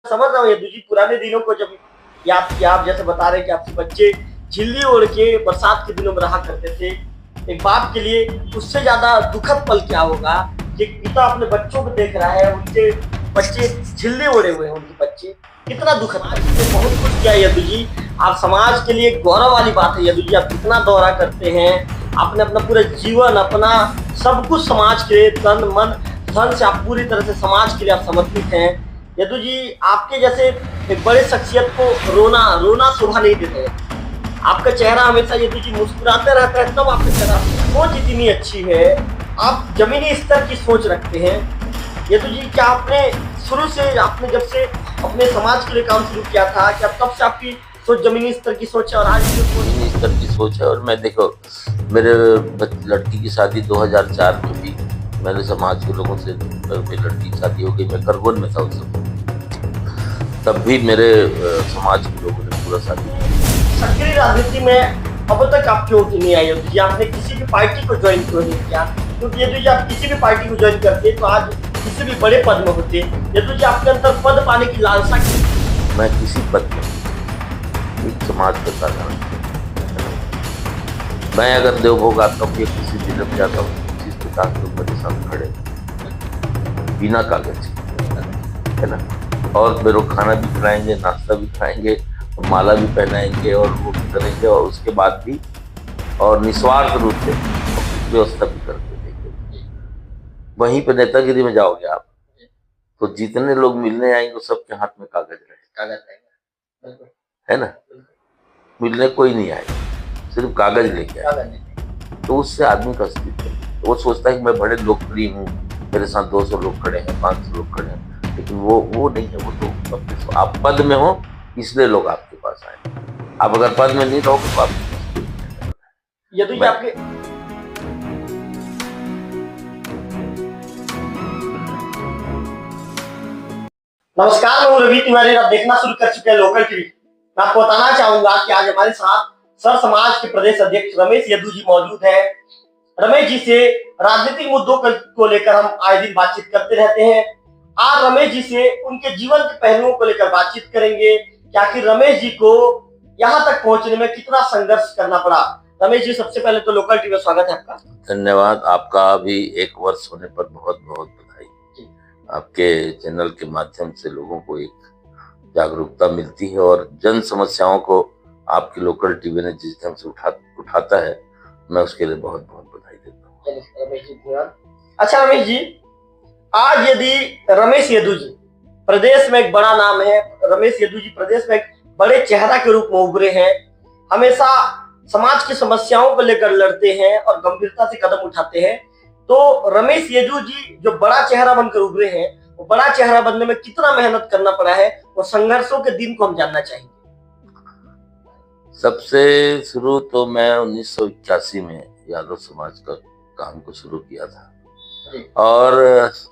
समझ रहा हूँ यदु जी, पुराने दिनों को जब याद किया, आप जैसे बता रहे हैं कि आपके बच्चे झिल्ली ओढ़ के बरसात के दिनों में रहा करते थे। एक बाप के लिए उससे ज़्यादा दुखद पल क्या होगा कि एक पिता अपने बच्चों को देख रहा है, उनके बच्चे झिल्ली ओढ़े हुए हैं, उनके बच्चे। कितना दुखद पल है। बहुत कुछ किया यदु जी, आप समाज के लिए गौरव वाली बात है यदु जी, आप कितना दौरा करते हैं, आपने अपना पूरा जीवन, अपना सब कुछ समाज के लिए तन, मन, धन से आप पूरी तरह से समाज के लिए आप समर्पित हैं। यदु जी, आपके जैसे एक बड़े शख्सियत को रोना रोना शोभा नहीं देते हैं। आपका चेहरा हमेशा यदु जी मुस्कुराते रहता है, तब आपका चेहरा सोच इतनी अच्छी है, आप जमीनी स्तर की सोच रखते हैं। यदु जी, क्या आपने शुरू से, आपने जब से अपने समाज के लिए काम शुरू किया था, क्या तब से आपकी सोच जमीनी स्तर की सोच है और आज की सोच जमीनी स्तर की सोच है? और मैं देखो, मेरे लड़की की शादी 2004 में हुई। मैंने समाज के लोगों से, मेरी लड़की की शादी हो गई, मैं करगोन में था उस समय। तब भी मेरे समाज के लोगों ने पूरा साथ दिया। सक्रिय राजनीति में अब तक आप क्यों नहीं आए यदु जी? आपने किसी भी पार्टी को ज्वाइन क्यों नहीं किया? क्योंकि यदु जी, आप किसी भी पार्टी को ज्वाइन करते तो आज किसी भी बड़े पद में होते। यदु जी, आपके अंदर पद पाने की लालसा क्यों? मैं किसी पद में एक समाज का साधारण, मैं अगर देवभोग आता हूँ या किसी जिले में जाता हूँ, 25-50 लोग मेरे साथ खड़े बिना कागज है ना, और मेरे को खाना भी खिलाएंगे, नाश्ता भी खिलाएंगे, माला भी पहनाएंगे और वो भी करेंगे, और उसके बाद भी और निस्वार्थ रूप से व्यवस्था भी करके देंगे। वहीं पे नेतागिरी में जाओगे आप तो जितने लोग मिलने आएंगे सबके हाथ में कागज रहेगा, है ना। मिलने कोई नहीं आएगा, सिर्फ कागज लेके आएगा। तो उससे आदमी का अस्तित्व, वो सोचता है कि मैं बड़े लोकप्रिय हूँ, मेरे साथ 200 लोग खड़े हैं, 500 लोग खड़े हैं, लेकिन वो नहीं है। वो तो आप पद में हो इसलिए लोग आपके पास आए। आप अगर पद में नहीं रहोगे तो आप यदु जी, आपके नमस्कार, मैं रवि तिवारी, आप देखना शुरू कर चुके हैं लोकल टीवी। मैं आपको बताना चाहूंगा कि आज हमारे साथ सर समाज के प्रदेश अध्यक्ष रमेश यदु जी मौजूद हैं। रमेश जी से राजनीतिक मुद्दों को लेकर हम आए दिन बातचीत करते रहते हैं। आज रमेश जी से उनके जीवन के पहलुओं को लेकर बातचीत करेंगे कि आखिर रमेश जी को यहाँ तक पहुंचने में कितना संघर्ष करना पड़ा। रमेश जी, सबसे पहले तो लोकल टीवी में स्वागत है आपका। धन्यवाद। आपका भी 1 वर्ष होने पर बहुत बहुत बधाई। आपके चैनल के माध्यम से लोगों को एक जागरूकता मिलती है और जन समस्याओं को आपकी लोकल टीवी ने जिस ढंग से उठाता है, मैं उसके लिए बहुत बहुत बधाई देता हूँ। अच्छा रमेश जी, आज यदि रमेश यदु जी प्रदेश में एक बड़ा नाम है, रमेश यदु जी प्रदेश में एक बड़े चेहरा के रूप में उभरे हैं, हमेशा समाज की समस्याओं को लेकर लड़ते हैं और गंभीरता से कदम उठाते हैं। तो रमेश यदु जी जो बड़ा चेहरा बनकर उभरे हैं, वो बड़ा चेहरा बनने में कितना मेहनत करना पड़ा है, वो संघर्षों के दिन को हम जानना चाहेंगे। सबसे शुरू तो मैं 1981 में यादव समाज का काम को शुरू किया था, और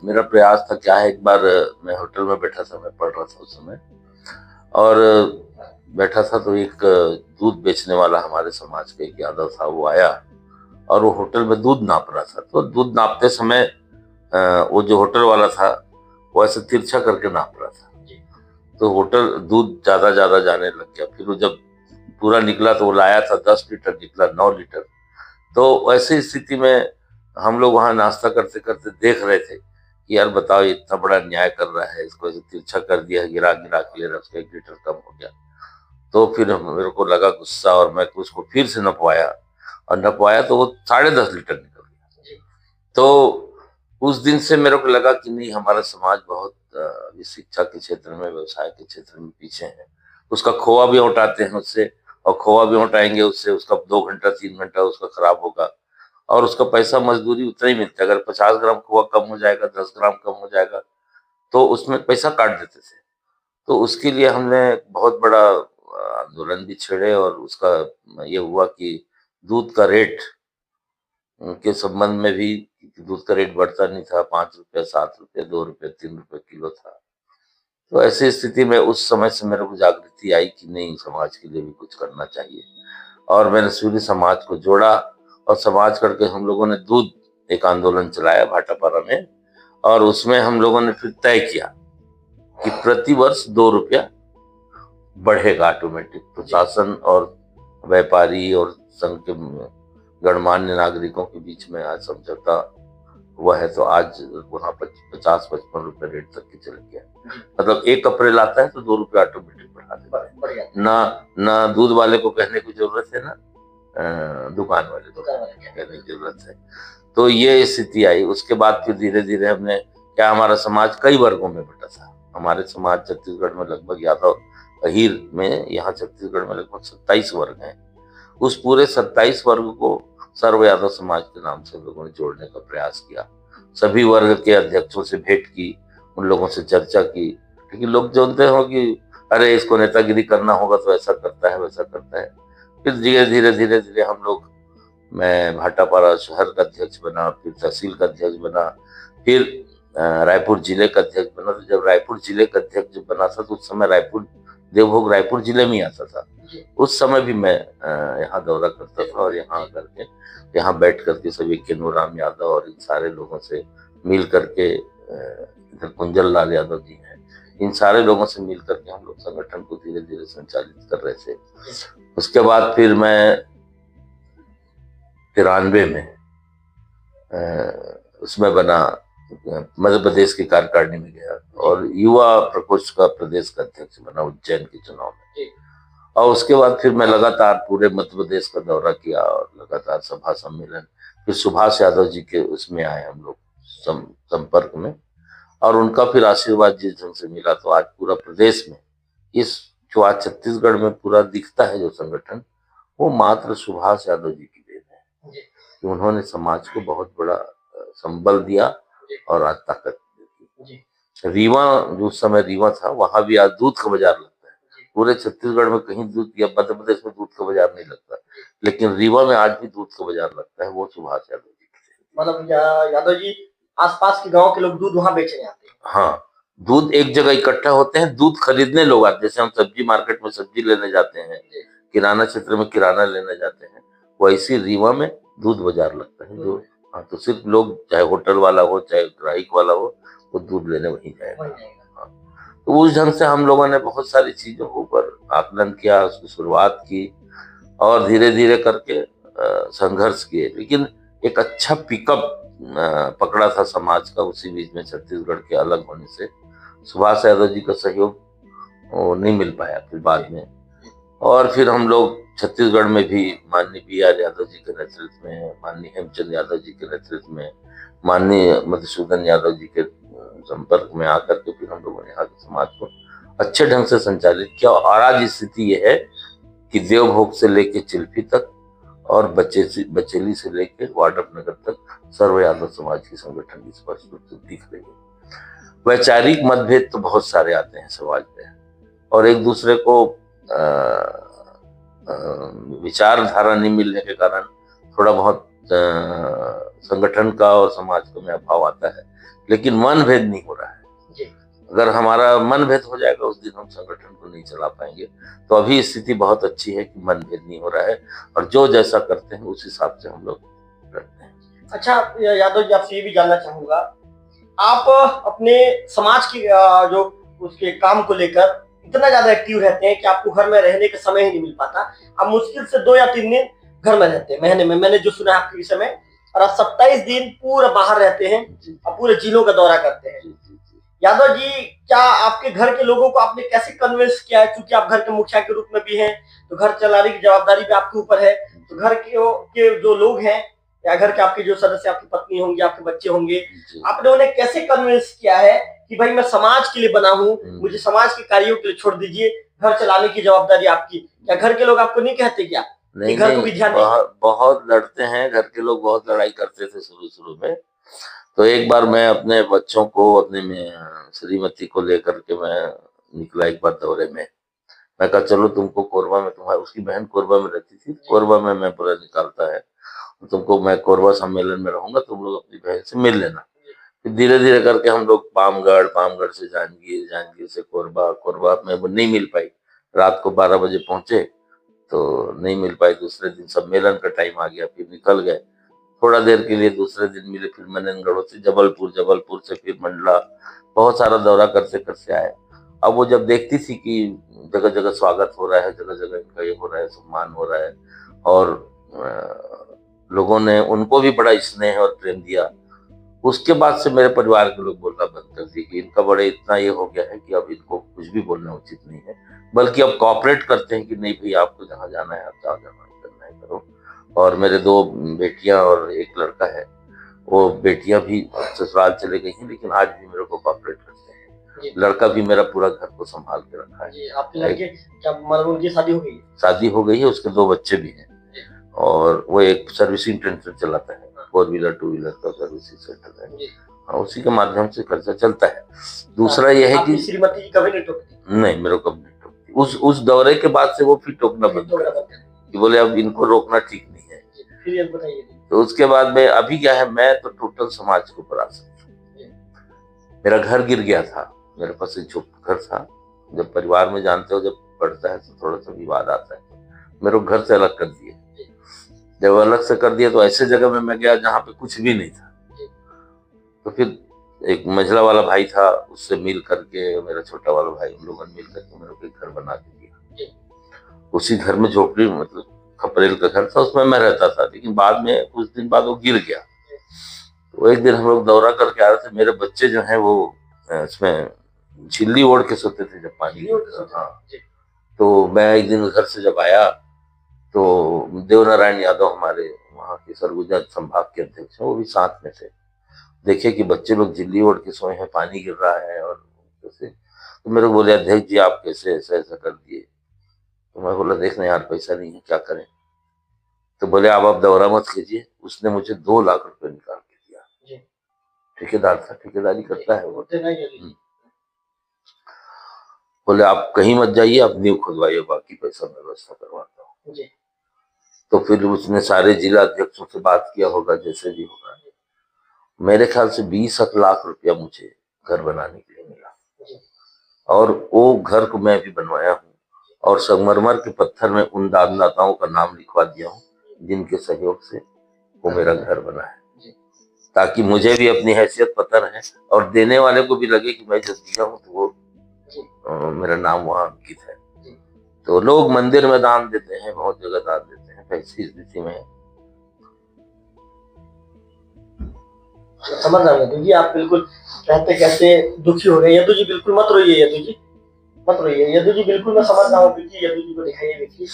मेरा प्रयास था क्या है, एक बार मैं होटल में बैठा था, मैं पढ़ रहा था उस समय, और बैठा था तो एक दूध बेचने वाला हमारे समाज का एक यादव था, वो आया और वो होटल में दूध नाप रहा था। तो दूध नापते समय वो जो होटल वाला था वो ऐसे तिरछा करके नाप रहा था, तो होटल दूध ज्यादा जाने लग गया। फिर वो जब पूरा निकला तो वो लाया था 10 लीटर, निकला 9 लीटर। तो ऐसी स्थिति में हम लोग वहां नाश्ता करते करते देख रहे थे कि यार बताओ, इतना बड़ा न्याय कर रहा है, इसको ऐसे तिरछा कर दिया, गिरा के ले रहा, उसका 1 लीटर कम हो गया। तो फिर मेरे को लगा गुस्सा, और मैं उसको फिर से नपवाया, और नपवाया तो वो 10.5 लीटर निकल गया। तो उस दिन से मेरे को लगा कि नहीं, हमारा समाज बहुत शिक्षा के क्षेत्र में, व्यवसाय के क्षेत्र में पीछे है। उसका खोआ भी उठाते हैं उससे, और खोआ भी उठाएंगे उससे, उसका 2 घंटा 3 घंटा उसका खराब होगा, और उसका पैसा मजदूरी उतना ही मिलता है। अगर 50 ग्राम खोआ कम हो जाएगा, 10 ग्राम कम हो जाएगा, तो उसमें पैसा काट देते थे। तो उसके लिए हमने बहुत बड़ा आंदोलन भी छेड़े, और उसका ये हुआ कि दूध का रेट के संबंध में भी, दूध का रेट बढ़ता नहीं था, 5 रुपये, 7 रुपये, 2 रुपये, 3 रुपये किलो था। तो ऐसी स्थिति में उस समय से मेरे को जागृति आई कि नहीं, समाज के लिए भी कुछ करना चाहिए, और मैंने सूर्य समाज को जोड़ा, और समाज करके हम लोगों ने दूध एक आंदोलन चलाया भाटापारा में, और उसमें हम लोगों ने फिर तय किया कि प्रति वर्ष 2 रुपया बढ़ेगा ऑटोमेटिक। तो शासन और व्यापारी और संघ के गणमान्य नागरिकों के बीच में आज समझौता हुआ है, तो आज वहाँ 50-55 रुपए रेट तक की चल गया। मतलब 1 अप्रैल आता है तो 2 रुपये ऑटोमेटिक बढ़ा देते हैं। ना दूध वाले को कहने की जरूरत है, ना दुकान वाले को कहने की जरूरत है। तो ये स्थिति आई। उसके बाद फिर धीरे धीरे हमने क्या, हमारा समाज कई वर्गों में बटा था। हमारे समाज छत्तीसगढ़ में लगभग यादव अहीर में, यहाँ छत्तीसगढ़ में लगभग 27 वर्ग हैं। उस पूरे 27 वर्ग को सर्व यादव समाज के नाम से लोगों ने जोड़ने का प्रयास किया। सभी वर्ग के अध्यक्षों से भेंट की, उन लोगों से चर्चा की, क्योंकि लोग जानते हो कि अरे इसको नेतागिरी करना होगा तो ऐसा करता है वैसा करता है। फिर धीरे धीरे धीरे धीरे हम लोग, मैं भाटापारा शहर का अध्यक्ष बना, फिर तहसील का अध्यक्ष बना, फिर रायपुर जिले का अध्यक्ष बना। तो जब रायपुर जिले का अध्यक्ष बना था तो उस समय रायपुर देवभोग रायपुर जिले में आता था। उस समय भी मैं यहाँ दौरा करता था और यहाँ करके, यहाँ बैठ करके सभी किन्नूराम यादव और इन सारे लोगों से मिल करके, इधर कुंजल लाल यादव जी हैं, इन सारे लोगों से मिल करके हम लोग संगठन को धीरे धीरे संचालित कर रहे थे। उसके बाद फिर मैं 93 में उसमें बना, मध्य प्रदेश की कार्यकारिणी में गया और युवा प्रकोष्ठ का प्रदेश का अध्यक्ष बना उज्जैन के चुनाव में। और उसके बाद फिर मैं लगातार पूरे मध्य प्रदेश का दौरा किया और लगातार सभा सम्मेलन, फिर सुभाष यादव जी के उसमें आए हम लोग संपर्क में, और उनका फिर आशीर्वाद जिस ढंग से मिला तो आज पूरा प्रदेश में इस जो आज छत्तीसगढ़ में पूरा दिखता है जो संगठन, वो मात्र सुभाष यादव जी की देन है कि उन्होंने समाज को बहुत बड़ा संबल दिया और आज ताकत दी। रीवा, जो उस समय रीवा था, वहां भी आज दूध का बाजार लगता है। पूरे छत्तीसगढ़ में कहीं दूध या मध्य प्रदेश में दूध का बाजार नहीं लगता, लेकिन रीवा में आज भी दूध का बाजार लगता है, वो सुभाष यादव जी की। मतलब यादव जी आसपास के गांव के लोग दूध वहां बेचने आते हैं। हाँ, दूध एक जगह इकट्ठा होते हैं, दूध खरीदने लोग आते हैं। जैसे हम सब्जी मार्केट में सब्जी लेने जाते हैं, किराना क्षेत्र में किराना लेने जाते हैं, वैसे रीवा में दूध बाजार लगता है। जो हाँ, तो सिर्फ लोग, चाहे होटल वाला हो चाहे ग्राहक वाला हो, वो दूध लेने वहीं जाएगा। हाँ, तो उस ढंग से हम लोगों ने बहुत सारी चीजों के ऊपर आकलन किया, उसकी शुरुआत की और धीरे धीरे करके संघर्ष किए। लेकिन एक अच्छा पिकअप पकड़ा था समाज का। उसी बीच में छत्तीसगढ़ के अलग होने से सुभाष यादव जी का सहयोग नहीं मिल पाया फिर बाद में। और फिर हम लोग छत्तीसगढ़ में भी माननीय BR यादव जी के नेतृत्व में, माननीय हेमचंद यादव जी के नेतृत्व में, माननीय मधुसूदन यादव जी के संपर्क में आकर के फिर हम लोगों ने यहाँ के समाज को अच्छे ढंग से संचालित किया। और आज स्थिति ये है कि देवभोग से लेके चिल्फी तक और बचेली से लेके वाड्रप नगर तक सर्व यादव समाज की संगठन की स्पष्ट रूप से दिख रही है। वैचारिक मतभेद तो बहुत सारे आते हैं समाज में, और एक दूसरे को विचारधारा नहीं मिलने के कारण थोड़ा बहुत संगठन का और समाज का में अभाव आता है। लेकिन मनभेद नहीं हो रहा है। अगर हमारा मनभेद हो जाएगा उस दिन हम संगठन को नहीं चला पाएंगे। तो अभी स्थिति बहुत अच्छी है कि मनभेद नहीं हो रहा है, और जो जैसा करते हैं उस हिसाब से हम लोग करते हैं। अच्छा यादव जी, आपसे ये भी जानना चाहूंगा, आप अपने समाज की जो उसके काम को लेकर इतना ज्यादा एक्टिव रहते हैं कि आपको घर में रहने का समय ही नहीं मिल पाता। आप मुश्किल से 2 या 3 दिन घर में रहते हैं महीने में, मैंने जो सुना है आपके विषय में, और आप 27 दिन पूरा बाहर रहते हैं और पूरे जिलों का दौरा करते हैं। यादव जी, क्या आपके घर के लोगों को आपने कैसे कन्विंस किया है? क्योंकि आप घर के मुखिया के रूप में भी हैं, तो घर चलाने की जवाबदारी भी आपके ऊपर है। तो घर के जो लोग हैं या घर के आपके जो सदस्य, आपकी पत्नी होंगी, आपके बच्चे होंगे, आपने उन्हें कैसे कन्विंस किया है कि भाई मैं समाज के लिए बना हूँ, मुझे समाज के कार्यों के लिए छोड़ दीजिए, घर चलाने की जवाबदारी आपकी? क्या घर के लोग आपको नहीं कहते क्या नहीं, घर को भी ध्यान बहुत लड़ते हैं। घर के लोग बहुत लड़ाई करते थे शुरू में। तो एक बार मैं अपने बच्चों को, अपने श्रीमती को लेकर के मैं निकला एक बार दौरे में। मैं कहा चलो तुमको कोरबा में, तुम्हारी उसकी बहन कोरबा में रहती थी, कोरबा में मैं पूरा निकालता है, तुमको मैं कोरबा सम्मेलन में रहूंगा, तुम लोग अपनी बहन से मिल लेना। फिर धीरे धीरे करके हम लोग पामगढ़ से जांजगीर से कोरबा में वो नहीं मिल पाई। रात को 12 बजे पहुंचे तो नहीं मिल पाई। दूसरे दिन सम्मेलन का टाइम आ गया, फिर निकल गए थोड़ा देर के लिए। दूसरे दिन मिले फिर मननगढ़ से जबलपुर से फिर मंडला, बहुत सारा दौरा करते करते आए। अब वो जब देखती थी कि जगह जगह स्वागत हो रहा है, जगह जगह इनका ये हो रहा है, सम्मान हो रहा है, और लोगों ने उनको भी बड़ा स्नेह और प्रेम दिया, उसके बाद से मेरे परिवार के लोग बोलना बंद कर दिए कि इनका बड़े इतना ये हो गया है कि अब इनको कुछ भी बोलना उचित नहीं है, बल्कि अब कॉपरेट करते हैं कि नहीं भाई, आपको जहाँ जाना है आप जहाँ जाना करना है करो। और मेरे 2 बेटियां और 1 लड़का है, वो बेटियां भी ससुराल चले गई हैं, लेकिन आज भी मेरे को कॉपरेट करते हैं। लड़का भी मेरा पूरा घर को संभाल के रखा है। आपके लड़के क्या मतलब उनकी शादी हो गई है? शादी हो गई है, उसके 2 बच्चे भी हैं, और वो एक सर्विसिंग सेंटर चलाता है, 4 व्हीलर 2 व्हीलर का सर्विसिंग सेंटर है। हाँ, उसी के माध्यम से खर्चा चलता है। दूसरा ये है कि श्रीमती जी कभी नहीं टोकती? नहीं, मेरे को नहीं टोकती। उस दौरे के बाद से वो फिर टोकना बंद कर दी कि बोले अब इनको रोकना ठीक नहीं है। फिर ये बताइए। तो उसके बाद में अभी क्या है, मैं तो टोटल समाज के ऊपर आ सकता हूँ। मेरा घर गिर गया था, मेरे पास एक छोटा घर था। जब परिवार में जानते हो, जब बढ़ता है तो थोड़ा सा विवाद आता है, मेरे को घर से अलग कर दिए। जब अलग से कर दिया तो ऐसे जगह में मैं गया जहाँ पे कुछ भी नहीं था। तो फिर एक मंझला वाला भाई था, उससे मिल करके, मेरा छोटा वाला भाई, उन लोगों ने मिल करके मेरे को एक घर बना के दिया। उसी घर में झोपड़ी, मतलब खपरेल का घर था, उसमें मैं रहता था। लेकिन बाद में कुछ दिन बाद वो गिर गया। तो एक दिन हम लोग दौरा करके आ रहे थे, मेरे बच्चे जो हैं वो इसमें झिल्ली ओढ़ के सोते थे जब पानी। हाँ, तो मैं एक दिन घर से जब आया तो देवनारायण यादव हमारे वहाँ के सरगुजा संभाग के अध्यक्ष हैं, वो भी साथ में थे। देखे कि बच्चे लोग झिल्ली ओढ़ के सोए हैं, पानी गिर रहा है, और कैसे, तो मेरे को बोले अध्यक्ष जी आप कैसे ऐसा ऐसा कर दिए। तो मैं बोला देखना यार, पैसा नहीं है, क्या करें। तो बोले आप दौरा मत कीजिए। उसने मुझे 2 लाख रुपए निकाल के दिया। ठेकेदार था, ठेकेदारी करता है वो। बोले आप कहीं मत जाइए, आप नींव खुदवाइए, बाकी पैसा मैं व्यवस्था करवाता हूँ। तो फिर उसने सारे जिला अध्यक्षों से बात किया होगा, जैसे भी होगा। मेरे ख्याल से 20 लाख रुपया मुझे घर बनाने के लिए मिला, और वो घर को मैं भी बनवाया हूँ, और संगमरमर के पत्थर में उन दानदाताओं का नाम लिखवा दिया हूँ जिनके सहयोग से वो मेरा घर बना है, ताकि मुझे भी अपनी हैसियत पता रहे, और देने वाले को भी लगे कि मैं जो दिया हूँ तो वो मेरा नाम वहाँ अंकित है। तो लोग मंदिर में दान देते हैं, बहुत जगह दान देते हैं, ऐसी स्थिति में समझ रहा हूँ जी। आप बिल्कुल कहते कहते दुखी हो गए। यदु जी बिल्कुल मत रोइए, यदु जी मत रोइए। यदु जी बिल्कुल मैं समझ रहा हूँ। देखिए यदु जी को दिखाइए, देखिए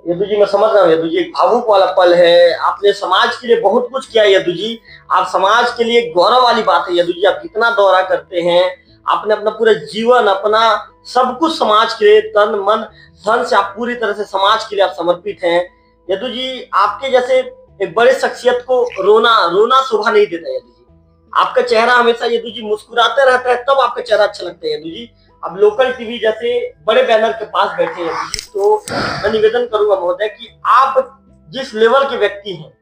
यदु जी मैं समझ रहा हूँ। यदु जी एक भावुक वाला पल है, आपने समाज के लिए बहुत कुछ किया यदु जी। आप समाज के लिए गौरव वाली बात है यदु जी। आप कितना दौरा करते हैं, आपने अपना पूरा जीवन, अपना सब कुछ समाज के लिए, तन मन धन से आप पूरी तरह से समाज के लिए आप समर्पित हैं यदु जी। आपके जैसे एक बड़े शख्सियत को रोना शोभा नहीं देता यदु जी। आपका चेहरा हमेशा यदु जी मुस्कुराते रहता है, तब आपका चेहरा अच्छा लगता है यदु जी। अब लोकल टीवी जैसे बड़े बैनर के पास बैठे यदु जी, तो मैं निवेदन करूंगा महोदय कि आप जिस लेवल के व्यक्ति हैं,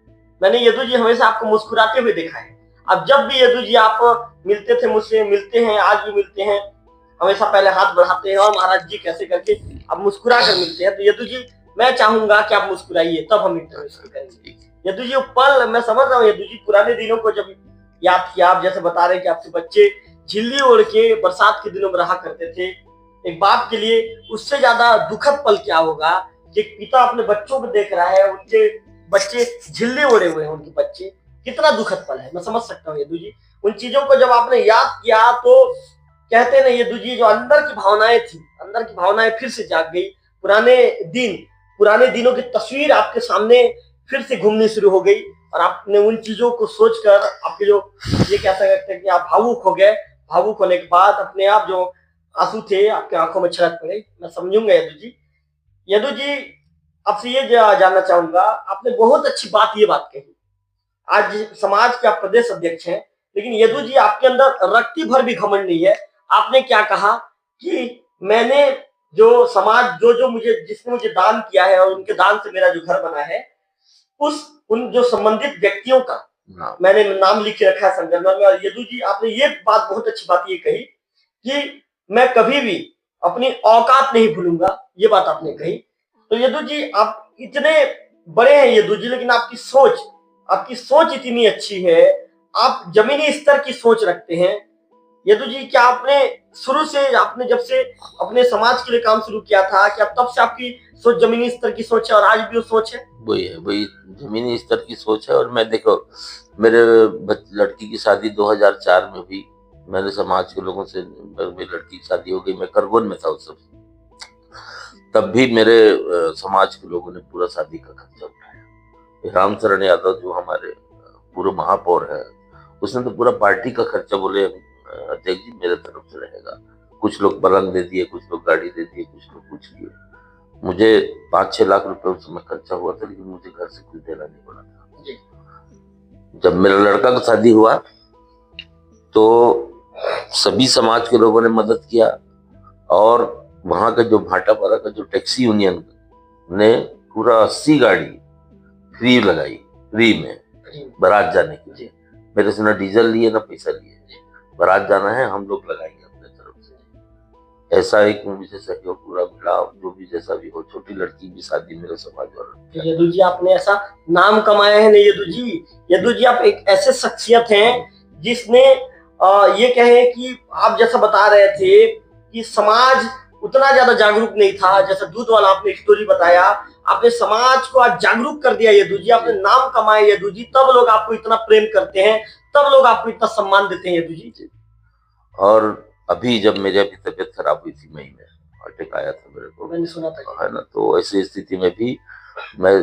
मैंने यदु जी हमेशा आपको मुस्कुराते हुए देखा है। अब जब भी यदु जी आप मिलते थे मुझसे, मिलते हैं, आज भी मिलते हैं, हमेशा पहले हाथ बढ़ाते हैं और महाराज जी कैसे करके आप मुस्कुरा कर मिलते हैं। तो यदु जी मैं चाहूंगा कि आप मुस्कुराइए, तब हम इंटरव्यू करेंगे यदु जी। पल मैं समझ रहा हूँ यदु जी, पुराने दिनों को जब याद किया, आप जैसे बता रहे हैं कि आपके बच्चे झिल्ली ओढ़ के बरसात के दिनों में रहा करते थे। एक बाप के लिए उससे ज्यादा दुखद पल क्या होगा कि पिता अपने बच्चों को देख रहा है, उनके बच्चे झिल्ली ओढ़े हुए हैं, उनके बच्चे, कितना दुखद पल है। मैं समझ सकता हूँ यदु जी। उन चीजों को जब आपने याद किया तो कहते ना यदु जी, जो अंदर की भावनाएं थी, अंदर की भावनाएं फिर से जाग गई। पुराने दिनों की तस्वीर आपके सामने फिर से घूमनी शुरू हो गई, और आपने उन चीजों को सोचकर आपके जो ये कह सकते हैं कि आप भावुक हो गए। भावुक होने के बाद अपने आप जो आंसू थे आपके आंखों में छलक पड़े, मैं समझूंगा यदु जी। यदु जी आपसे ये जानना चाहूंगा, आपने बहुत अच्छी बात ये बात कही, आज समाज के आप प्रदेश अध्यक्ष हैं, लेकिन यदु जी आपके अंदर रत्ती भर भी घमंड नहीं है। आपने क्या कहा कि मैंने जो समाज जिसने मुझे दान किया है और उनके दान से मेरा जो घर बना है, उन जो संबंधित व्यक्तियों का मैंने नाम लिख के रखा है संगठन में। और यदु जी आपने ये बात, बहुत अच्छी बात ये कही कि मैं कभी भी अपनी औकात नहीं भूलूंगा, ये बात आपने कही। तो यदु जी आप इतने बड़े हैं यदु जी, लेकिन आपकी सोच इतनी अच्छी है, आप जमीनी स्तर की सोच रखते हैं। यदु जी, क्या आपने शुरू से, आपने जब से अपने समाज के लिए काम शुरू किया था, क्या तब से आपकी सोच जमीनी स्तर की सोच है और आज भी वो सोच है? वही है, वही जमीनी स्तर की सोच है। और मैं देखो, मेरे लड़की की शादी 2004 में हुई। मैंने समाज के लोगों से, मेरी लड़की की शादी हो गई, मैं करगोन में था उस समय। तब भी मेरे समाज के लोगों ने पूरा शादी का खर्चा उठाया। रामचरण यादव जो हमारे पूर्व महापौर है, उसने तो पूरा पार्टी का खर्चा, बोले अध्यक्ष जी मेरे तरफ से रहेगा। कुछ लोग पलंग दे दिए, कुछ लोग गाड़ी दे दिए, कुछ लोग कुछ दिए। मुझे 5-6 लाख रुपए उस समय खर्चा हुआ था, लेकिन मुझे घर से कुछ देना नहीं पड़ा था। जब मेरा लड़का का शादी हुआ तो सभी समाज के लोगों ने मदद किया, और वहां का जो भाटापारा का जो टैक्सी यूनियन ने पूरा 80 गाड़ी फ्री लगाई, फ्री में बारात जाने के लिए। मेरे से ना डीजल लिए ना पैसा लिए, बारात जाना है हम लोग लगाएंगे अपने तरफ से। ऐसा एक मुझे सहयोग पूरा मिला। जो भी जैसा भी हो, छोटी लड़की की शादी मेरे समाज वालों ने। यदु जी, आपने ऐसा नाम कमाया है ना यदु जी। यदु जी, आप एक ऐसे शख्सियत हैं जिसने ये कहे कि आप जैसा बता रहे थे कि समाज उतना ज्यादा जागरूक नहीं था, जैसा दूध वाला आपने स्टोरी बताया, आपने समाज को आज जागरूक कर दिया यदु जी, आपने नाम कमाया यदु जी, तब लोग आपको इतना प्रेम करते हैं, तब लोग आपको इतना सम्मान देते हैं यदु जी। और अभी जब मेरी अभी तबीयत खराब हुई थी, मई में अटैक आया था मेरे को, मैंने सुना था, है ना, तो ऐसी स्थिति में भी मैं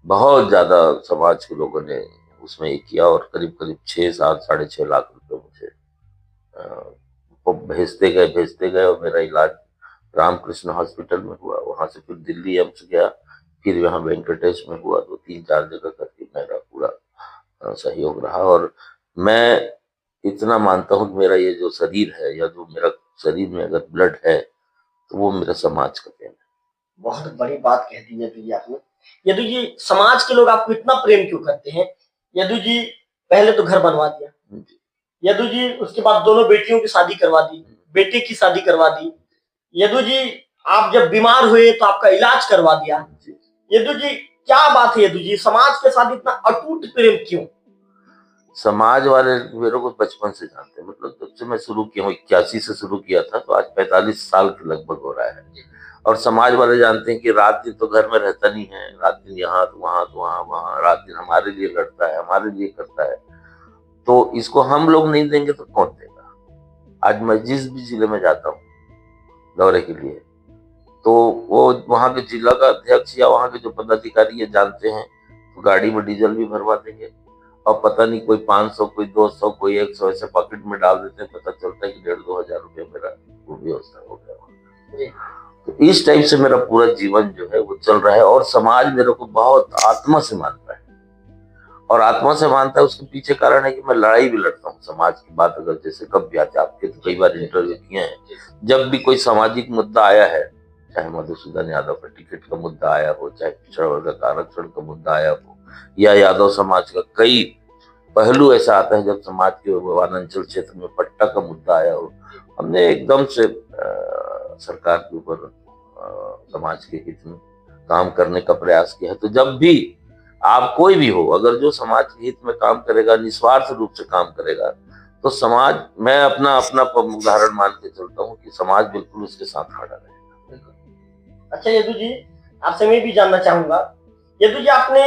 बहुत ज्यादा समाज के लोगों ने उसमें ये किया, और करीब करीब 6-7, 6.5 लाख रुपए मुझे वो भेजते गए। और मेरा इलाज रामकृष्ण हॉस्पिटल में हुआ, वहां से फिर दिल्ली एम्स गया, फिर यहाँ वेंकटेश में हुआ, तो 3-4 जगह करके मेरा पूरा सहयोग रहा। और मैं इतना मानता हूँ कि मेरा ये जो शरीर है, या जो मेरा शरीर में अगर ब्लड है, तो वो मेरा समाज का देन है। बहुत बड़ी बात कह दी यदु जी आपने। यदु जी, समाज के लोग आपको इतना प्रेम क्यों करते हैं? यदु जी, पहले तो घर बनवा दिया यदु जी, उसके बाद दोनों बेटियों की शादी करवा दी, बेटे की शादी करवा दी यदु जी, आप जब बीमार हुए तो आपका इलाज करवा दिया यदु जी। क्या बात है यदु जी, समाज के साथ इतना अटूट प्रेम क्यों? समाज वाले मेरे को बचपन से जानते हैं, मतलब जब से मैं शुरू किया हूँ, 81 से शुरू किया था, तो आज 45 साल के लगभग हो रहा है। और समाज वाले जानते हैं कि रात दिन तो घर में रहता नहीं है, रात दिन यहाँ तो वहां तो वहां वहां, रात दिन हमारे लिए लड़ता है, हमारे लिए करता है। तो इसको हम लोग नहीं देंगे तो कौन देगा? आज मैं जिस भी जिले में जाता हूँ दौरे के लिए, तो वो वहां के जिला का अध्यक्ष या वहां के जो पदाधिकारी ये जानते हैं, तो गाड़ी में डीजल भी भरवा देंगे, और पता नहीं कोई 500, कोई 200, कोई 100 ऐसे पॉकेट में डाल देते हैं। पता चलता है कि 1,500-2,000 रुपये मेरा वो व्यवस्था हो गया। तो इस टाइप से मेरा पूरा जीवन जो है वो चल रहा है। और समाज मेरे को बहुत आत्मा से मानता है, और आत्मा से मानता है उसके पीछे कारण है कि मैं लड़ाई भी लड़ता हूँ समाज की बात। अगर जैसे कब भी आते, आपके तो कई बार इंटरव्यू किए हैं, जब भी कोई सामाजिक मुद्दा आया है, चाहे मधुसूदन यादव का टिकट का मुद्दा आया हो, चाहे पिछड़ा वर्ग का आरक्षण का मुद्दा आया हो, या यादव समाज का कई पहलू ऐसा आता है, जब समाज के वनांचल क्षेत्र में पट्टा का मुद्दा आया हो, हमने एकदम से सरकार के ऊपर समाज के हित में काम करने का प्रयास किया है। तो जब भी आप कोई भी हो, अगर जो समाज के हित में काम करेगा, निस्वार्थ रूप से काम करेगा, तो समाज, मैं अपना अपना उदाहरण मान के चलता हूँ कि समाज बिल्कुल उसके साथ खड़ा रहेगा। अच्छा यदु जी, आपसे मैं भी जानना चाहूंगा, यदु जी आपने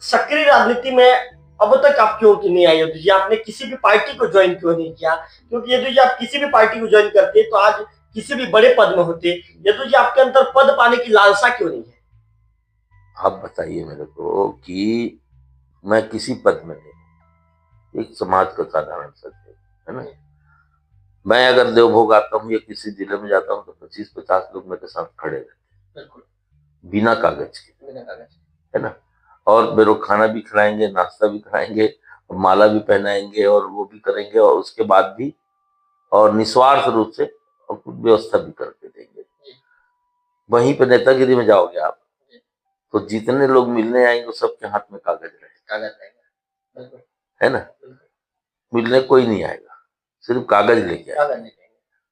सक्रिय राजनीति में अब तक आप क्यों नहीं आए? यदु जी, आपने किसी भी पार्टी को ज्वाइन क्यों नहीं किया? क्योंकि यदु जी, आप किसी भी पार्टी को ज्वाइन करते तो आज किसी भी बड़े पद में होते। यदु जी, आपके अंदर पद पाने की लालसा क्यों नहीं है? आप बताइए मेरे को कि मैं किसी पद में नहीं, एक समाज का साधारण सदस्य, है ना। मैं अगर देवभोग आता हूँ या किसी जिले में जाता हूँ, तो 25-50 लोग मेरे साथ खड़े रहते हैं, बिना कागज के, है ना। और मेरे को खाना भी खिलाएंगे, नाश्ता भी खिलाएंगे, माला भी पहनाएंगे, और वो भी करेंगे, और उसके बाद भी और निस्वार्थ रूप से और कुछ व्यवस्था भी करके देंगे। वहीं पे नेतागिरी में जाओगे आप, तो जितने लोग मिलने आएंगे सबके हाथ में कागज रहेगा, है ना। मिलने कोई नहीं आएगा, सिर्फ कागज लेके आएगा।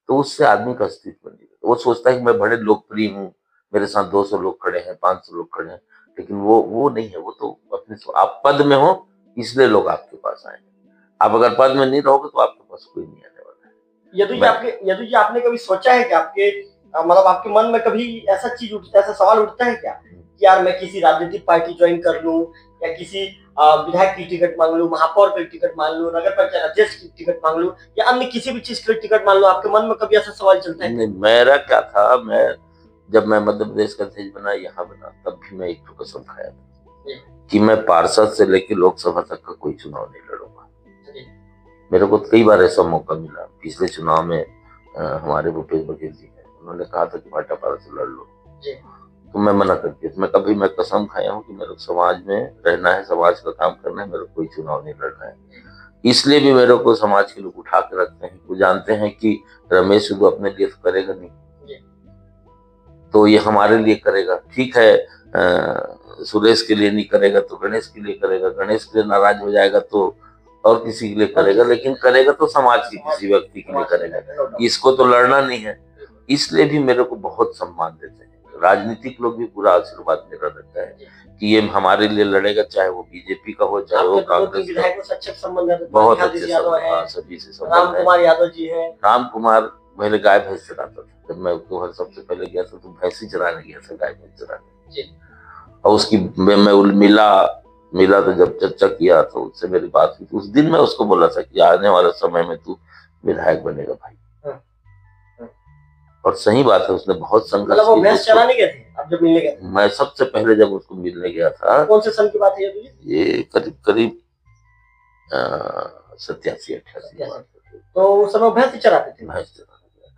तो उससे आदमी का अस्तित्व नहीं रहता। वो सोचता है कि मैं बड़े लोकप्रिय हूँ, मेरे साथ 200 लोग खड़े हैं, 500 लोग खड़े हैं, लेकिन वो नहीं है। वो तो अपने, आप पद में हो इसलिए लोग आपके पास आएंगे। आप अगर पद में नहीं रहोगे तो आपके पास कोई नहीं आने वाला है। यदु जी आपने कभी सोचा है कि आपके मतलब आपके मन में कभी ऐसा चीज उठता है, ऐसा सवाल उठता है क्या कि यार मैं किसी राजनीतिक पार्टी ज्वाइन कर लूं या किसी विधायक की टिकट मांग लूं, महापौर की टिकट मांग लूं, नगर पंचायत अध्यक्ष की टिकट मांग लूं या अन्य किसी भी चीज की टिकट मांग लूं, आपके मन में कभी ऐसा सवाल चलता है? नहीं, मेरा क्या था, मैं जब मैं मध्य प्रदेश का अध्यक्ष बना, यहाँ बना, तब भी मैं एक तो कसम खाया था कि मैं पार्षद से लेकर लोकसभा तक का कोई चुनाव नहीं लड़ूंगा। मेरे को कई बार ऐसा मौका मिला, पिछले चुनाव में हमारे भूपेश बघेल जी हैं, उन्होंने कहा था कि भाटापारा से लड़ लो, तो मैं मना कर दिया। मैं कसम खाया हूँ कि मेरे को समाज में रहना है, समाज का काम करना है, मेरे को कोई चुनाव नहीं लड़ना है। इसलिए भी मेरे को समाज के लोग उठा के रखते हैं, वो जानते हैं कि रमेश शुद्धू अपने लिए तो करेगा नहीं, तो ये हमारे लिए करेगा। ठीक है, सुरेश के लिए नहीं करेगा तो गणेश के लिए करेगा, गणेश के लिए नाराज हो जाएगा तो और किसी के लिए करेगा, लेकिन करेगा तो समाज के किसी व्यक्ति के लिए करेगा, इसको तो लड़ना नहीं है। इसलिए भी मेरे को बहुत सम्मान देते हैं, राजनीतिक लोग भी पूरा आशीर्वाद मेरा रहता है कि ये हमारे लिए लड़ेगा, चाहे वो बीजेपी का हो चाहे वो कांग्रेस का। बहुत अच्छे सभी से संबंध है। राम कुमार यादव जी है। राम कुमार पहले गाय भैंस चराता था, जब मैं उसको हर सबसे पहले गया था तो भैंस ही चराने गया था, गाय भैंस चराने। और उसकी मैं मिला तो जब चर्चा किया तो उससे मेरी बात हुई, उस दिन मैं उसको बोला था कि आने वाले समय में तू विधायक बनेगा भाई। और सही बात है, उसने बहुत संघर्ष किया। वो भैंस चराने गए थे आप जब मिलने गए थे? मैं सबसे पहले जब उसको मिलने गया था। कौन से सन की बात है ये करीब 87-88। तो उस समय भैंस चराते थे? भैंस चराने गया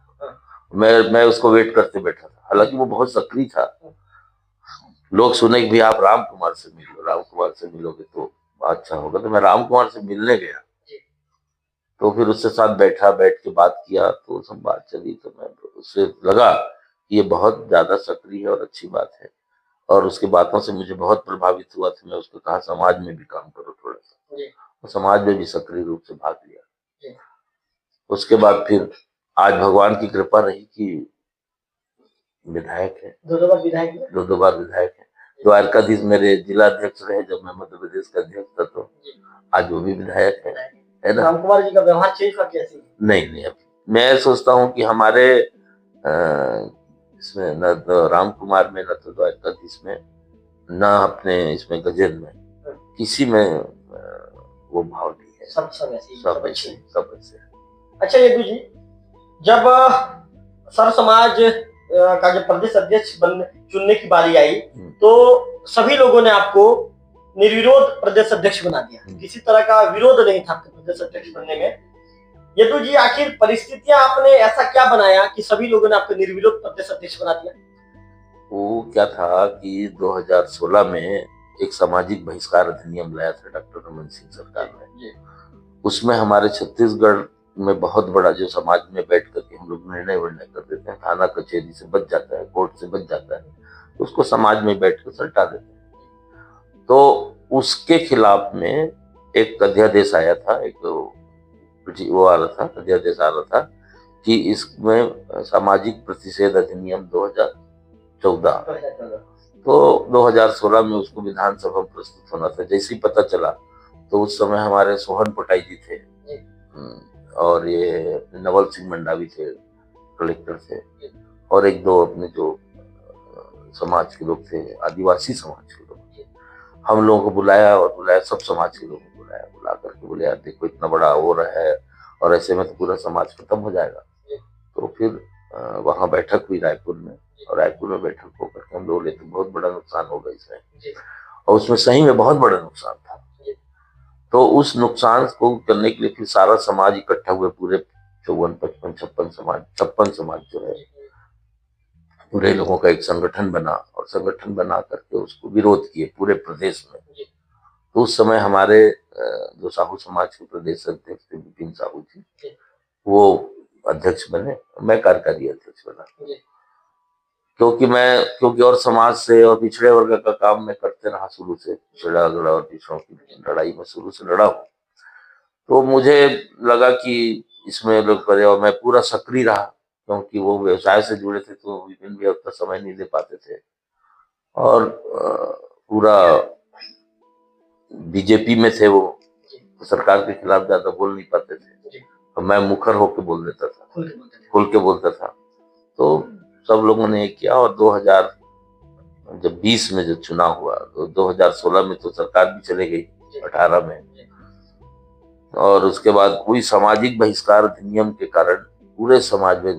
था। मैं उसको वेट करते बैठा था, हालांकि वो बहुत सक्रिय था। लोग सुने कि भी आप राम कुमार से मिलो, राम कुमार से मिलोगे तो अच्छा होगा, तो मैं राम कुमार से मिलने गया, तो फिर उसके साथ बैठ के बात किया, तो सब बात चली, तो मैं उससे लगा कि ये बहुत ज्यादा सक्रिय है और अच्छी बात है, और उसकी बातों से मुझे बहुत प्रभावित हुआ था। मैं उसको कहा समाज में भी काम करो थोड़ा सा, और समाज में भी सक्रिय रूप से भाग लिया। उसके बाद फिर आज भगवान की कृपा रही कि विधायक है, दो बार विधायक है। द्वारकाधीश मेरे जिला अध्यक्ष रहे जब मैं मध्य प्रदेश का अध्यक्ष था, तो आज वो भी विधायक है ना। राम कुमार जी का व्यवहार चेंज हुआ कैसे? नहीं, अब मैं सोचता हूँ कि हमारे इसमें न तो राम कुमार में, न तो द्वारकाधीश में, न अपने इसमें गजेंद्र में, किसी में वो भाव नहीं है। सब ऐसे। अच्छा यदु जी, जब सर समाज का जब प्रदेश अध्यक्ष चुनने की बारी आई, तो सभी लोगों ने आपको निर्विरोध प्रदेश अध्यक्ष बना दिया, किसी तरह का विरोध नहीं था आपके प्रदेश अध्यक्ष बनने में। यदु जी, आखिर परिस्थितियां आपने ऐसा क्या बनाया कि सभी लोगों ने आपको निर्विरोध प्रदेश अध्यक्ष बना दिया? वो क्या था कि 2016 में एक सामाजिक बहिष्कार अधिनियम लाया था डॉक्टर रमन सिंह सरकार ने। उसमें हमारे छत्तीसगढ़ में बहुत बड़ा, जो समाज में बैठ करके हम लोग निर्णय कर देते हैं, थाना कचहरी से बच जाता है, कोर्ट से बच जाता है, उसको समाज में बैठ कर सल्टा देते हैं। तो उसके खिलाफ में एक अध्यादेश आया था, वो आ रहा था, अध्यादेश आ रहा था कि इसमें सामाजिक प्रतिषेध अधिनियम 2014, तो 2016 में उसको विधानसभा में प्रस्तुत होना था। जैसे ही पता चला तो उस समय हमारे सोहन पटाई जी थे, और ये नवल सिंह मंडावी थे, कलेक्टर थे, और एक दो अपने जो समाज के लोग थे, आदिवासी समाज के लोग, हम लोगों को बुलाया, सब समाज के लोगों को बुला करके बोले यार देखो इतना बड़ा हो रहा है और ऐसे में तो पूरा समाज खत्म हो जाएगा। तो फिर वहां बैठक हुई रायपुर में, और रायपुर में बैठक होकर के हम लोग लेते बहुत बड़ा नुकसान होगा इसमें, और उसमें सही में बहुत बड़ा नुकसान था। तो उस नुकसान को करने के लिए फिर सारा समाज इकट्ठा हुए, पूरे 54, 55, 56 समाज जो है, पूरे लोगों का एक संगठन बना, और संगठन बना करके उसको विरोध किए पूरे प्रदेश में। तो उस समय हमारे जो साहू समाज के प्रदेश अध्यक्ष थे विपिन साहू जी, वो अध्यक्ष बने, मैं कार्यकारी अध्यक्ष बना, क्योंकि और समाज से और पिछड़े वर्ग का काम मैं करते रहा शुरू से, पिछड़ा और पिछड़ों की लड़ाई में शुरू से लड़ा हूँ। तो मुझे लगा कि इसमें लोग करे, और मैं पूरा सक्रिय रहा, क्योंकि वो व्यवसाय से जुड़े थे, तो विपिन भी उतना समय नहीं दे पाते थे, और पूरा बीजेपी में थे, वो सरकार के खिलाफ ज्यादा बोल नहीं पाते थे, और मैं मुखर होके बोल देता था, खुल के बोलते थे। खुल के बोलता था। तो सब लोगों ने ये किया और 2000 जब 20 में जो चुनाव हुआ तो 2016 में तो सरकार भी चले गई, 18 में, और उसके बाद कोई सामाजिक बहिष्कार अधिनियम के कारण पूरे समाज में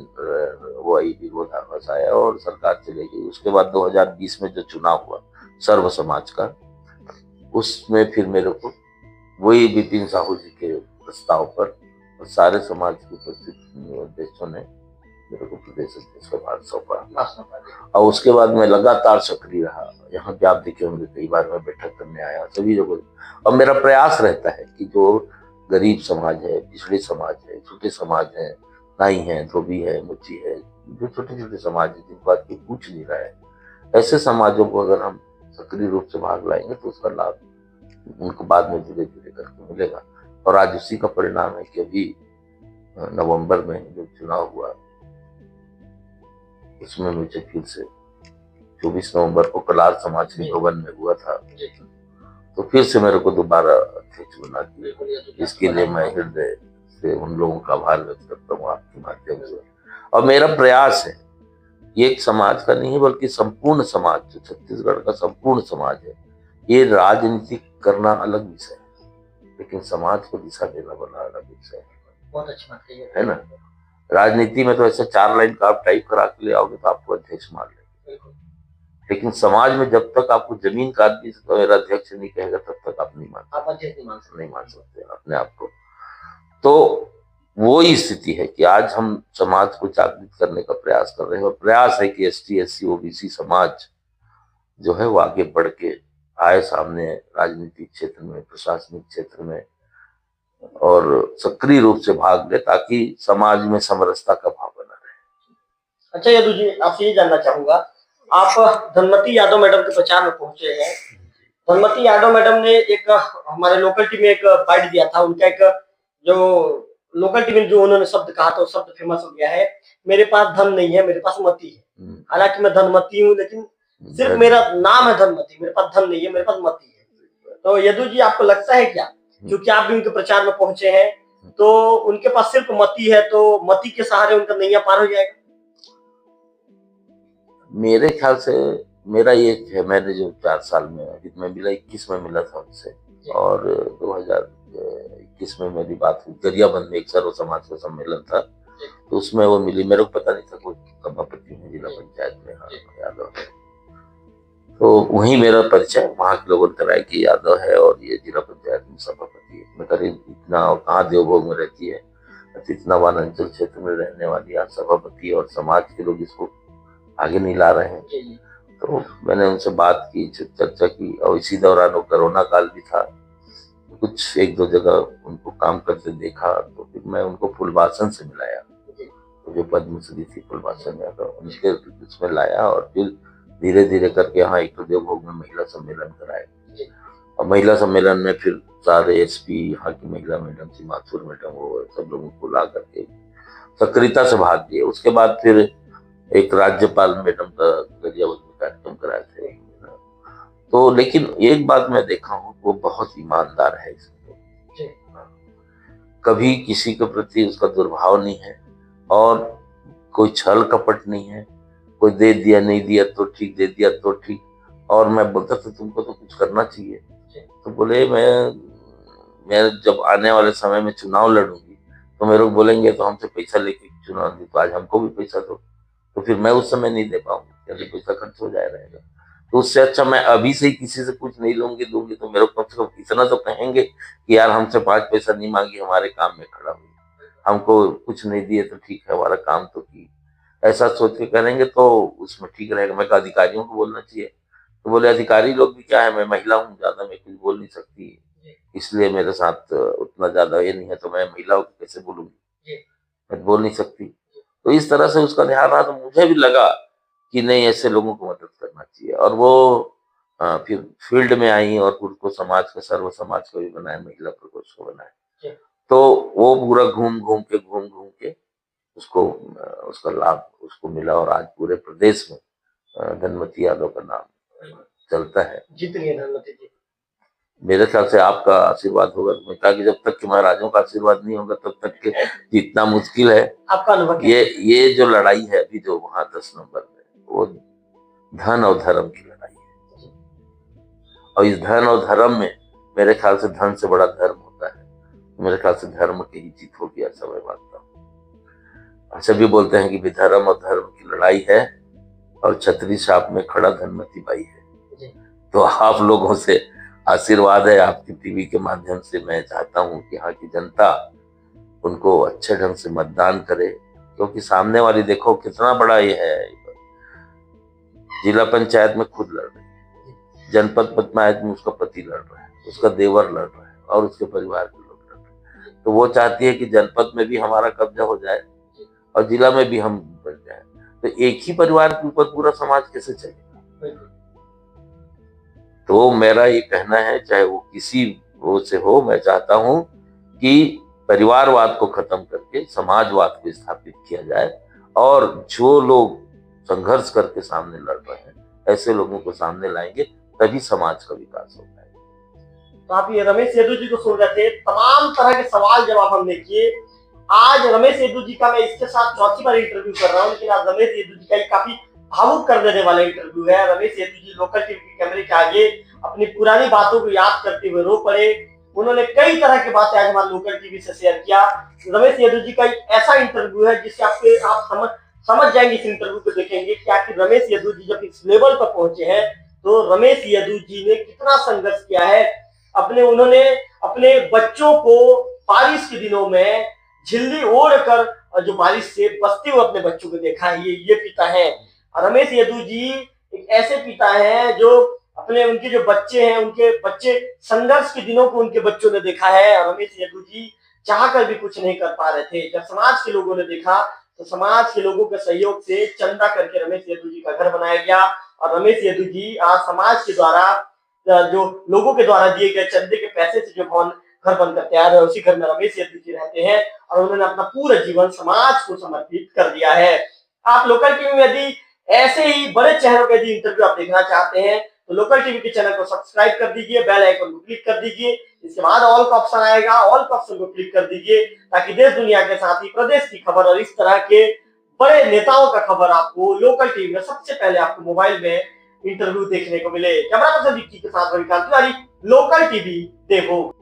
वो आई विरोधाभास आया और सरकार चले गई। उसके बाद 2020 में जो चुनाव हुआ सर्व समाज का, उसमें फिर मेरे को वही विपिन साहू जी के प्रस्ताव पर और सारे समाज के उपस्थित अध्यक्षों ने मेरे को प्रदेश अध्यक्ष का भार सौंपा। और उसके बाद मैं लगातार सक्रिय रहा। यहाँ पे आप देखे होंगे कई बार मैं बैठक करने आया सभी जगह। और मेरा प्रयास रहता है कि जो गरीब समाज है, पिछड़े समाज है, छोटे समाज है, नाई है, धोबी है, मुच्ची है, जो छोटे छोटे समाज है जिनको आज कोई पूछ नहीं रहा है, ऐसे समाजों को अगर हम सक्रिय रूप से भाग लाएंगे तो उसका लाभ उनको बाद में धीरे धीरे करके मिलेगा। और आज उसी का परिणाम है कि अभी नवंबर में जो चुनाव हुआ उसमें मुझे फिर से 24 नवंबर को कलार समाज के भवन में हुआ था, तो फिर से मेरे को दोबारा अध्यक्ष बना दिया। इसके लिए मैं हृदय से उन लोगों का आभार व्यक्त करता हूँ आपके माध्यम से। और मेरा प्रयास है, ये एक समाज का नहीं है बल्कि संपूर्ण समाज, जो छत्तीसगढ़ का संपूर्ण समाज है, ये राजनीति करना अलग विषय है लेकिन समाज को दिशा देना बड़ा अलग विषय है। बहुत अच्छी बात है ना। राजनीति में तो ऐसे 4 लाइन का आप टाइप करा के ले आओगे तो आपको अध्यक्ष मान लेंगे, लेकिन समाज में जब तक आपको जमीन का आदमी तो मेरा अध्यक्ष नहीं कहेगा तब तक आप नहीं मान सकते अपने आप को। तो वो ही स्थिति है कि आज हम समाज को जागृत करने का प्रयास कर रहे हैं और प्रयास है कि ST SC OBC समाज जो है वो आगे बढ़ के आए सामने राजनीतिक क्षेत्र में, प्रशासनिक क्षेत्र में, और सक्रिय रूप से भाग ले ताकि समाज में समरसता का भाव बना रहे। अच्छा यदु जी, आपसे ये जानना चाहूंगा, आप धनमती यादव मैडम के प्रचार में पहुंचे हैं। धनमती यादव मैडम ने एक हमारे लोकल टीवी में एक बाइट दिया था, उनका एक जो लोकल टीवी में जो उन्होंने शब्द कहा था वो शब्द फेमस हो गया है, मेरे पास धन नहीं है, मेरे पास मती है। हालांकि मैं धनमती हूँ लेकिन सिर्फ मेरा नाम है धनमती, मेरे पास धन नहीं है, मेरे पास मती है। तो यदु जी, आपको लगता है क्या, क्योंकि आप भी उनके प्रचार में पहुंचे हैं, तो उनके पास सिर्फ मती है तो मती के सहारे उनका नैया पार हो जाएगा? मेरे ख्याल से मेरा ये है, मैंने जो 4 साल में मैं मिला, 21 में मिला था उनसे और 2021 में मेरी बात हुई गरियाबंद में, एक सर्व समाज का सम्मेलन था तो उसमें वो मिली। मेरे को पता नहीं था कोई सभापति है जिला पंचायत में, हाँ यादव है, तो वहीं मेरा परिचय वहां के लोगों ने कराया कि यादव है और ये जिला पंचायत में सभापति है। मैं करीब इतना, और कहाँ देवभोग में रहती है, इतना वनांचल क्षेत्र में रहने वाली आज सभापति, और समाज के लोग इसको आगे नहीं ला रहे हैं। तो मैंने उनसे बात की, चर्चा की, और इसी दौरान वो कोरोना काल भी था, कुछ 1-2 जगह उनको काम करते देखा, तो फिर मैं उनको फुलवासन से मिलाया, तो जो पद्मश्री थी फुलवासन है, तो उनके उसमें लाया और फिर धीरे धीरे करके यहाँ एक तो देवभोग में महिला सम्मेलन कराया। और महिला सम्मेलन में फिर सारे SP, यहाँ की महिला मैडम थी माथुर मैडम, वो सब लोगों को ला करके सक्रियता से भाग लिए। उसके बाद फिर एक राज्यपाल मैडम का गरियाबंद में कार्यक्रम कराए थे। तो लेकिन एक बात मैं देखा हूँ, वो बहुत ईमानदार है इसमें, कभी किसी के प्रति उसका दुर्भाव नहीं है और कोई छल कपट नहीं है, कोई दे दिया नहीं दिया तो ठीक, दे दिया तो ठीक। और मैं बोलता था तुमको तो कुछ करना चाहिए, तो बोले मैं जब आने वाले समय में चुनाव लड़ूंगी तो मेरे को बोलेंगे तो हमसे पैसा लेके चुनाव दी, तो आज हमको भी पैसा दो, तो फिर मैं उस समय नहीं दे पाऊंगी क्योंकि पैसा खर्च हो जाए रहेगा। तो उससे अच्छा मैं अभी से ही किसी से कुछ नहीं दूंगी तो मेरे को कम से कम इतना तो कहेंगे कि यार हमसे 5 पैसा नहीं मांगी, हमारे काम में खड़ा हुई, हमको कुछ नहीं दिए तो ठीक है, हमारा काम तो की, ऐसा सोच के करेंगे तो उसमें ठीक रहेगा। मैं अधिकारियों को बोलना चाहिए, तो बोले अधिकारी लोग भी क्या है, मैं महिला हूँ, ज्यादा मैं कुछ बोल नहीं सकती, इसलिए मेरे साथ उतना ज्यादा ये नहीं है, तो मैं महिलाओं को कैसे बोलूंगी, मैं बोल नहीं सकती। तो इस तरह से उसका ध्यान रहा, तो मुझे भी लगा कि नहीं ऐसे लोगों को मदद करना चाहिए। और वो फिर फील्ड में आई और उनको समाज का, सर्व समाज का भी बनाया, महिला प्रकोष्ठ को बनाया, तो वो पूरा घूम घूम के उसको उसका लाभ उसको मिला और आज पूरे प्रदेश में धनमती यादव का नाम चलता है। जीत रही है धनमती जी। मेरे ख्याल से आपका आशीर्वाद होगा। मैं कहा कि जब तक कि महाराजों का आशीर्वाद नहीं होगा तब तक के जितना मुश्किल है। आपका अनुभव क्या है? ये जो लड़ाई है अभी जो वहां 10 नंबर में, वो धन और धर्म की लड़ाई है। और इस धन और धर्म में मेरे ख्याल से धन से बड़ा धर्म होता है। मेरे ख्याल से धर्म की ही जीत होगी, ऐसा मैं मानता हूँ। अच्छा भी बोलते हैं कि विधर्म और धर्म की लड़ाई है और छतरी छाप में खड़ा धनमती बाई है। तो आप लोगों से आशीर्वाद है, आपकी टीवी के माध्यम से मैं चाहता हूं कि यहाँ की जनता उनको अच्छे ढंग से मतदान करे, क्योंकि सामने वाली देखो कितना बड़ा ये है। जिला पंचायत में खुद लड़ रही है, जनपद पंचायत में उसका पति लड़ रहा है, उसका देवर लड़ रहा है और उसके परिवार के लोग लड़ रहे हैं। तो वो चाहती है कि जनपद में भी हमारा कब्जा हो जाए और जिला में भी हम बन जाए। तो एक ही परिवार के ऊपर पूरा समाज कैसे चलेगा? तो मेरा ये कहना है, चाहे वो किसी वो से हो, मैं चाहता हूं कि परिवारवाद को खत्म करके समाजवाद को स्थापित किया जाए और जो लोग संघर्ष करके सामने लड़ रहे हैं ऐसे लोगों को सामने लाएंगे, तभी समाज का विकास हो पाएगा। तो आप ये रमेश यादव जी को सुन रहे थे, तमाम तरह के सवाल जवाब हमने किए। आज रमेश यादव जी का मैं इसके साथ चौथी बार इंटरव्यू कर रहा हूँ, लेकिन आज रमेश यादव जी का ये काफी भावुक कर देने वाला इंटरव्यू है। रमेश यादव जी लोकल टीवी के कैमरे के आगे अपनी पुरानी बातों को याद करते हुए रो पड़े। उन्होंने कई तरह की बातें आज हमारे लोकल टीवी से शेयर किया। रमेश यादव जी का एक ऐसा इंटरव्यू है जिससे आप समझ जाएंगे इस इंटरव्यू को देखेंगे कि आखिर रमेश यादव जी जब इस लेवल पर पहुंचे हैं तो रमेश यादव जी ने कितना संघर्ष किया है। उन्होंने अपने बच्चों को बारिश के दिनों में झिल्ली ओढ़ कर जो बारिश से बचते हुए अपने बच्चों को देखा है। ये पिता है रमेश यादव जी। एक ऐसे पिता हैं जो उनके जो बच्चे हैं, उनके बच्चे संघर्ष के दिनों को उनके बच्चों ने देखा है। रमेश यादव जी चाहकर भी कुछ नहीं कर पा रहे थे। जब समाज के लोगों ने देखा तो समाज के लोगों के सहयोग से चंदा करके रमेश यादव जी का घर बनाया गया और रमेश यादव जी आज समाज के द्वारा जो लोगों के द्वारा दिए गए चंदे के पैसे से जो घर बनकर तैयार है, उसी घर में रमेश यादव जी रहते हैं और उन्होंने अपना पूरा जीवन समाज को समर्पित कर दिया है। आप लोकल टीवी में यदि ऐसे ही बड़े चेहरों के यदि इंटरव्यू आप देखना चाहते हैं तो लोकल टीवी के चैनल को सब्सक्राइब कर दीजिए, बेल आइकन को क्लिक कर दीजिए। इसके बाद ऑल का ऑप्शन आएगा, ऑल का ऑप्शन को क्लिक कर दीजिए ताकि देश दुनिया के साथ ही प्रदेश की खबर और इस तरह के बड़े नेताओं का खबर आपको लोकल टीवी में सबसे पहले आपको मोबाइल में इंटरव्यू देखने को मिले। कैमरा पर्सन विक्की के साथ रविकांत तिवारी, लोकल टीवी देखो।